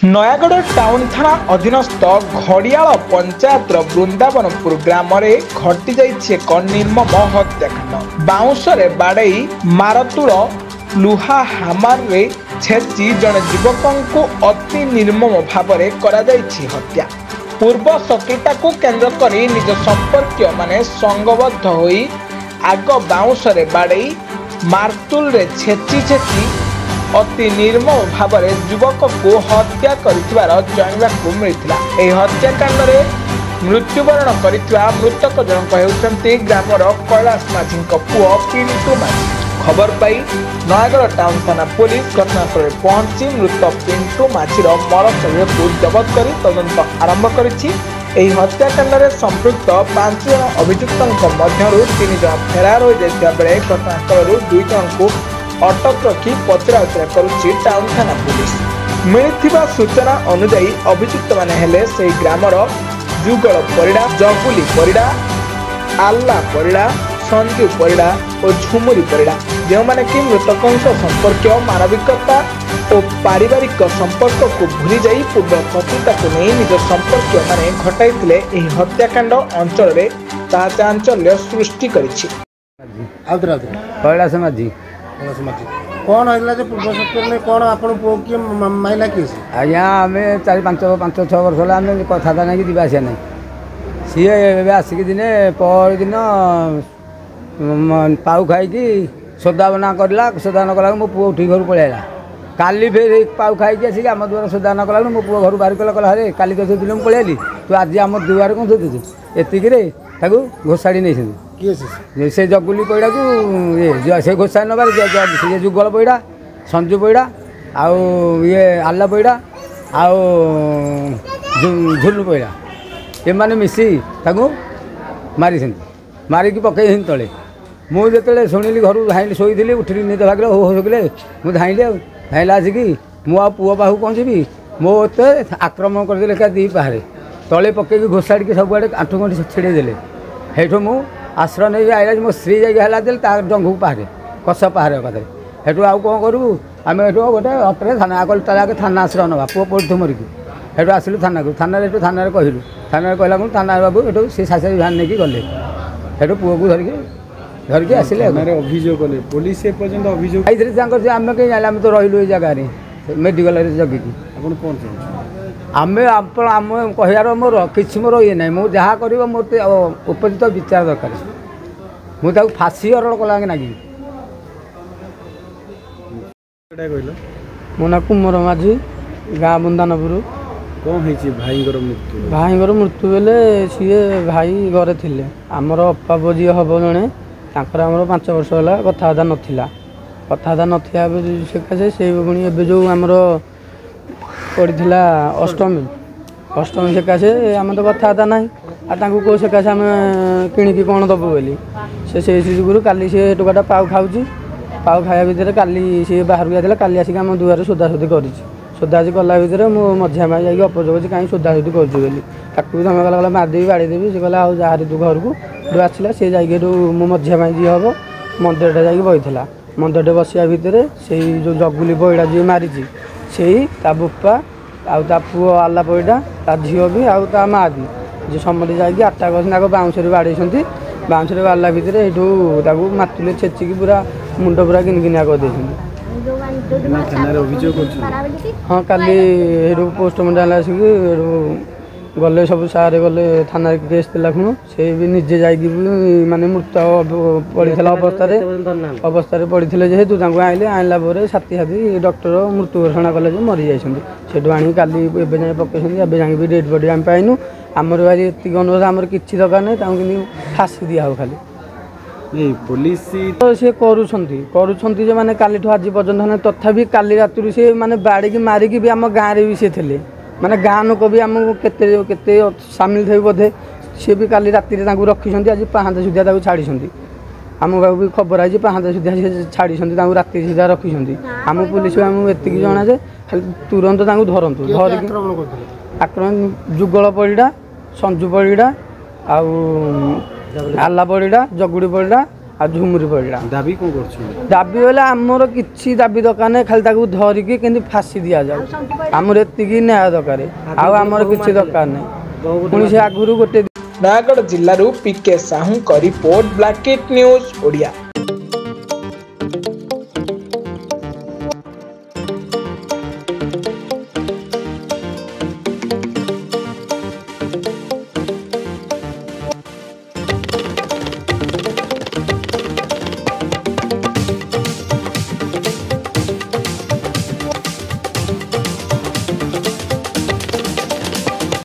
Nayagarh town थाना अधीनस्थ घड़ियाल पंचायत वृंदावनपुर ग्राम घटी एक निर्मम हत्याकांड। बाउंशरे बाड़ई मारतुल लुहा हामार रे छेची जड़े युवक को अति निर्मम भाव हत्या। पूर्व शत्रुता को केन्द्र कर निज संपर्क माने संगबद्ध होई आग बाउंशरे बाड़ई मारतुल रे छेची अति निर्मम भाव युवक को हत्या जानवा मिलता। यह हत्याकांड मृत्युवरण कर मृतक जनक होती ग्रामर कैलाश माझी पुओ पिंटू माझी। खबर पाई नयागढ़ टाउन थाना पुलिस घटनास्थल पहुंची मृत पिंटू माझीर मर शरीर को जबत कर तदंत आरंभ कर हत्याकांड संपृक्त 5 जन अभियुक्तों मध्य 3 जन फेरार हो जाता बेले घटनास्थल 2 जन को अटक रखी पचराउचरा करुच्ची टाउन थाना पुलिस। मिलिथिबा सूचना अनुसार अभियुक्त माने हेले से ग्रामर जुगल परिड़ा, जगुली परिड़ा, आल्ला परिड़ा, संजू परिड़ा और झुमुरी परिड़ा जो माने कि मृतकों संपर्क मानविकता और पारिवारिक संपर्क को भूली जाई पूर्व शत्रुता को नहीं निज संपर्क माने घटाइथिले एही हत्याकांड अंचल रे चांचल्य सृष्टि करिछि। कैलाश माझी कौन है पूर्व सत्तर कौन आप माइला किए आज्ञा आम 4-5-6 वर्ष आम कथा नहीं कि जावासिया नहीं सी आसिक दिने पर दिन पाऊ खाई सोदाबना करला सोदा न कला मो पुओ उठी घर पलैला काली फेर पाऊ खाई आसिक आम दुआर सोदा न कला मो पुओ घर बाहर कला कला अरे काली तो सोदी मुझे पलैली तू आज आम दुआर कौन सोदुचु एतिक घोषाड़ी नहीं से जगुली पैड़ा को ये से घोषाड़ी नबार से जुगल पैड़ा संजू पैड़ा आउ ये आल्ला पैड़ा आउ झुलू पैड़ा ये मैंने मिसी मारी मारिकी पकई तले मुझे शुणिली घर धाइली शोली उठिली निद भाग हो सकले मुझे धाइली धाइला आसिक मु पुओ पाखु पहुँची मो आक्रमण करदे क्या दी पारे तले पकईकी घोषाड़ी की सबुआड़े आंठू गंठी छिड़ेदेले हेठू मु आश्रय नहीं आईला मो स्त्री जाइला देल जंघ पहाड़े कस पहाड़ कथे हेठू आउ कौन करूँ आम गोटे अटरे थाना आगे आगे थाना आश्रय ना पुओ पड़ू मरिकी हेठू आसलु थाना को थाना थाना कहलु थाना कहला मैं थाना बाबू हेठू से शाशरी भान नहीं गले हेठू पुओ को धरिकी आसिले अभियोग पुलिस अभियोग आम कहीं जाने आम तो रही ये जगार मेडिकल जगिकी आम कहार मोर कि मोर ये ना मुझे जहाँ कर मोर उपयुक्त विचार दरकार मुझे फाँसी अरल कला नागी मो ना कुमर माझी गाँ बृंदावनपुर कौन है भाई मृत्यु बेले सी भाई घरे थे आमर अपा जी हम जड़े आमर 5 वर्ष है कथबार्ता नाला कथबार्ता ना से पुणी ए जो आमर पड़ा अष्टमी सकाशे आम तो कथबार्ता ना कौ सकाशे आम किणिकी कौन दबु बोली से जुगुरु काली सी टुकाटा पाऊ खाऊँ पाऊ खाया भितर काली सी बाहर जाता काली आसिक आम दुआर सोदासोदी कर सोदासोदी कला भितर मो मझिया माई जाकि अपजोग कहीं सोदासोदी करूँ धमक कला मारिदेवी बाड़ेदेवी सी कहला आज जाहारी तू घर को आसला सी जाकि मो मझिया माई जी हम मंदिर जाकि बहीला मंदिर बसिया भितर से जो जगुली बईड़ा जी मारी से बुपा आ पुओ आल्ला पैड़ा ता झील भी आ माँ भी जी समझे जाकि 8टा कर बाउंसरे बाड़े बाउंसरे बाड़ला भितर यू मातुले छेचिकी पूरा मुंड पूरा गिनगिनिया कर हाँ काली पोस्टमार्टम आसिक गले सब सारे गले थाना केस देला खुण से भी निजे जाकि माने मृत पड़ा अवस्था पड़ते जेहेतु आइले आनला साथी साथी डॉक्टर मृत्यु घोषणा कले मरी जाइए आनी काली जाए पकड़ जाए भी डेड बॉडी आम पाइनु आमर भाई ये अनुरोध आमर किसी दरकार नहीं कि फाँसी दिया हो खाली पुलिस तो सी करुँच मैंने काली आज पर्यटन तथापि काली रात से मैंने बाड़ी मारिकी भी आम गाँव में भी सी थे माने गाँ लोक भी आमको केते सामिल थे बोधे सी भी काली राति रखी आज 5 सुधा छाड़ी आम पाक भी खबर आई 5 सुधा छाड़ी राति सुधा रखी आम पुलिस आमको एतिक जना जे खाली तुरंत धरतु धरिकी आक्रमण जुगल परिड़ा संजू परिड़ा आल्ला परिड़ा जगुड़ी परिड़ा ଆଉ ଝୁମୁରି ପଡ଼ିଲା। ଦାବି କ'ଣ କରୁଛନ୍ତି? ଦାବି ବୋଲେ ଆମର କିଛି ଦାବି ଦରକାର ନାହିଁ, ଖାଲି ତାକୁ ଧରିକି କେମିତି ଫାଶୀ ଦିଆଯାଉ, ଆମର ଏତିକି ନ୍ୟାୟ ଦରକାର, ଆଉ ଆମର କିଛି ଦରକାର ନାହିଁ। ପୁଣି ସେ ଆଗରୁ ଗୋଟେ ନୟାଗଡ଼ ଜିଲ୍ଲାରୁ ପିକେ ସାହୁଙ୍କ ରିପୋର୍ଟ, ବ୍ଲାକେଟ୍ ନ୍ୟୁଜ୍ ଓଡ଼ିଆ।